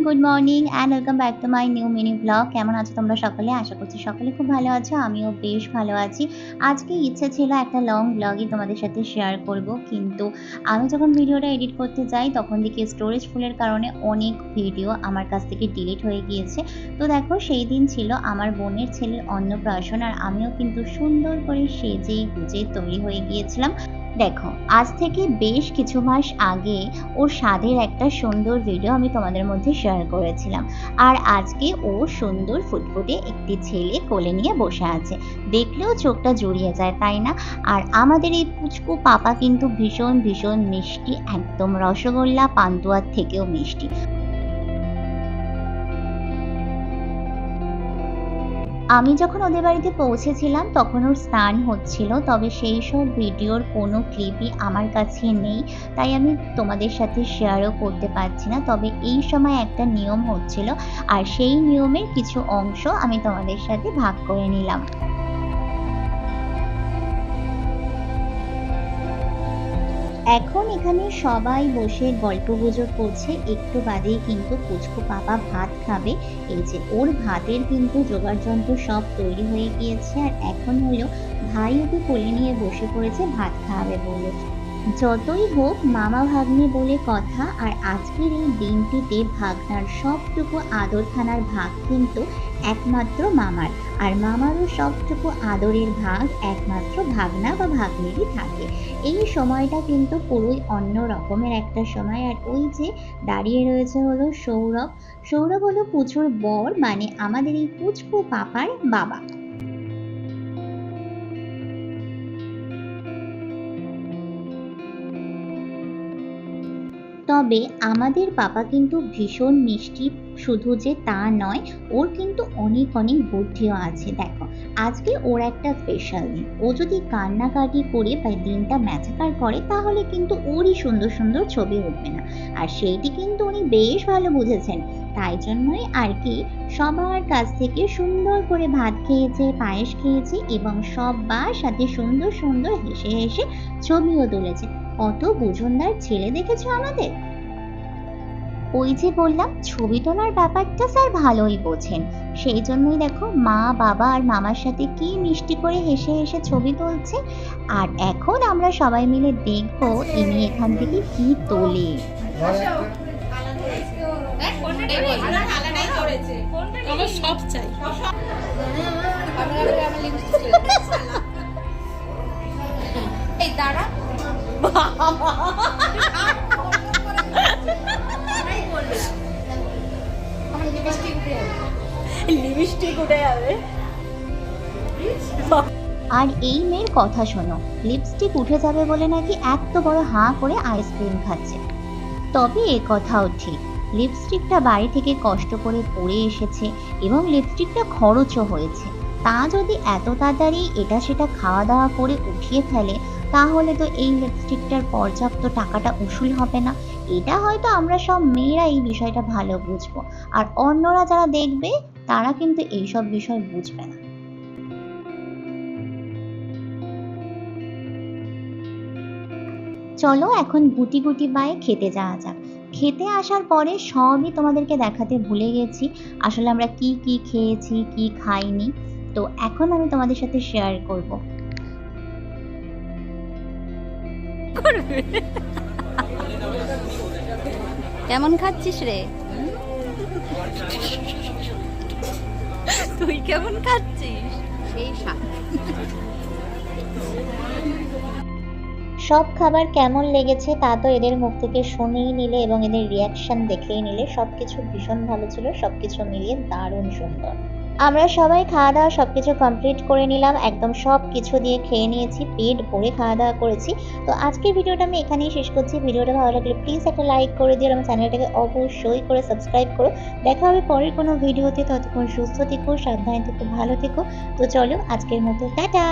Good morning and welcome back to my new mini blog. কেমন আছো তোমরা সকলে? আশা করছি সকলে খুব ভালো আছো, আমিও বেশ ভালো আছি। আজকে ইচ্ছে ছিল একটা লং ব্লগই তোমাদের সাথে শেয়ার করব, কিন্তু আমি যখন ভিডিওটা এডিট করতে যাই তখন দেখি স্টোরেজ ফুলের কারণে অনেক ভিডিও আমার কাছ থেকে ডিলিট হয়ে গিয়েছে। তো দেখো, সেই দিন ছিল আমার বোনের ছেলের অন্নপ্রাশন, আর আমিও কিন্তু সুন্দর করে সেজে গুজে তৈরি হয়ে গিয়েছিলাম। দেখো, আজ থেকে বেশ কিছু মাস আগে ওর স্বাদের একটা সুন্দর ভিডিও আমি তোমাদের মধ্যে শেয়ার করেছিলাম, আর আজকে ও সুন্দর ফুটফুটে একটি ছেলে কোলে নিয়ে বসে আছে। দেখলেও চোখটা জুড়িয়ে যায়, তাই না? আর আমাদের এই পুচকু পাপা কিন্তু ভীষণ ভীষণ মিষ্টি, একদম রসগোল্লা পান্তুয়ার থেকেও মিষ্টি। আমি যখন ওদের বাড়িতে পৌঁছেছিলাম তখন ওর স্নান হচ্ছিল, তবে সেই সব ভিডিওর কোনো ক্লিপই আমার কাছে নেই, তাই আমি তোমাদের সাথে শেয়ারও করতে পারছি না। তবে এই সময় একটা নিয়ম হচ্ছিল, আর সেই নিয়মের কিছু অংশ আমি তোমাদের সাথে ভাগ করে নিলাম। এখন এখানে সবাই বসে গল্পগুজব করছে, একটু বাদেই কিন্তু পুচকু পাপা ভাত খাবে। এই যে ওর ভাতের কিন্তু জোগাড় যন্ত্র সব তৈরি হয়ে গিয়েছে, আর এখন হলো ভাই ওকে কোলে নিয়ে বসে পড়েছে ভাত খাওয়াবে বলে। যতই হোক মামা ভাগ্নে বলে কথা, আর আজকের এই দিনটিতে ভাগনার সবটুকু আদরখানার ভাগ কিন্তু একমাত্র মামার, আর মামারও সবটুকু আদরের ভাগ একমাত্র ভাগনা বা ভাগ্নেরই থাকে। এই সময়টা কিন্তু পুরোই অন্য রকমের একটা সময়। আর ওই যে দাঁড়িয়ে রয়েছে হলো সৌরভ। সৌরভ হলো পুচুর বর, মানে আমাদের এই পুচকু পাপার বাবা। তবে আমাদের পাপা কিন্তু ভীষণ মিষ্টি, শুধু যে তা নয়, ওর কিন্তু অনেক অনেক বুদ্ধিও আছে। দেখো, আজকে ওর একটা স্পেশাল দিন। ও যদি কান্নাকাটি করে বা দিনটা ম্যাচাকার করে তাহলে কিন্তু ওরই সুন্দর সুন্দর ছবি উঠবে না, আর সেইটি কিন্তু উনি বেশ ভালো বুঝেছেন। তাই জন্যই আর কি সবার কাছ থেকে সুন্দর করে ভাত খেয়েছে, পায়েস খেয়েছে, এবং সবার সাথে সুন্দর সুন্দর হেসে হেসে ছবিও তুলেছে। কত বুঝনদার ছেলে দেখেছো আমাদের। ওই যে বললাম, ছবি তোলার ব্যাপারটা স্যার ভালোই বোঝেন, সেই জন্যই দেখো মা বাবা আর মামার সাথে কি মিষ্টি করে হেসে হেসে ছবি তুলছে। আর এখন আমরা সবাই মিলে দেখবো ইনি এখান থেকে কি তোলে। সব চাই এই দাঁড়া লিপস্টিক উঠে যাবে। আর এই মেয়ের কথা শোনো, লিপস্টিক উঠে যাবে বলে নাকি এত বড় হাঁ করে আইসক্রিম খাচ্ছে। তবে এ কথাও ঠিক, লিপস্টিকটা বাড়ি থেকে কষ্ট করে পরে এসেছে, এবং লিপস্টিকটা খরচও হয়েছে। তা যদি এত তাড়াতাড়ি এটা সেটা খাওয়া দাওয়া করে উঠিয়ে ফেলে, তাহলে তো এই লিপস্টিকটার পর্যাপ্ত টাকাটা উসুল হবে না। এটা হয়তো আমরা সব মেয়েরা এই বিষয়টা ভালো বুঝবো, আর অন্যরা যারা দেখবে তারা কিন্তু এইসব বিষয় বুঝবে না। চলো এখন গুটি গুটি পায়ে খেতে যাওয়া যাক। খেতে আসার পরে সবই তোমাদেরকে দেখাতে ভুলে গেছি, আসলে আমরা কি কি খেয়েছি কি খাইনি। তো এখন আমি তোমাদের সাথে শেয়ার করব। কেমন খাচ্ছিস রে? তুই কেমন খাচ্ছিস? সেই স্বাদ। সব খাবার কেমন লেগেছে তা তো এদের মুখ থেকে শুনেই নিলে এবং এদের রিয়াকশন দেখেই নিলে। সবকিছু ভীষণ ভালো ছিল, সবকিছু মিলিয়ে দারুণ সুন্দর। আমরা সবাই খাওয়া দাওয়া সবকিছু কমপ্লিট করে নিলাম, একদম সব কিছু দিয়ে খেয়ে নিয়েছি, পেট ভরে খাওয়া দাওয়া করেছি। তো আজকের ভিডিওটা আমি এখানেই শেষ করছি। ভিডিওটা ভালো লাগলে প্লিজ একটা লাইক করে দিও, আমার চ্যানেলটাকে অবশ্যই করে সাবস্ক্রাইব করো। দেখা হবে পরের কোনো ভিডিওতে, ততক্ষণ সুস্থ থেকো, সাবধানে থেকো, ভালো থেকো। তো চলো আজকের মতো টাটা।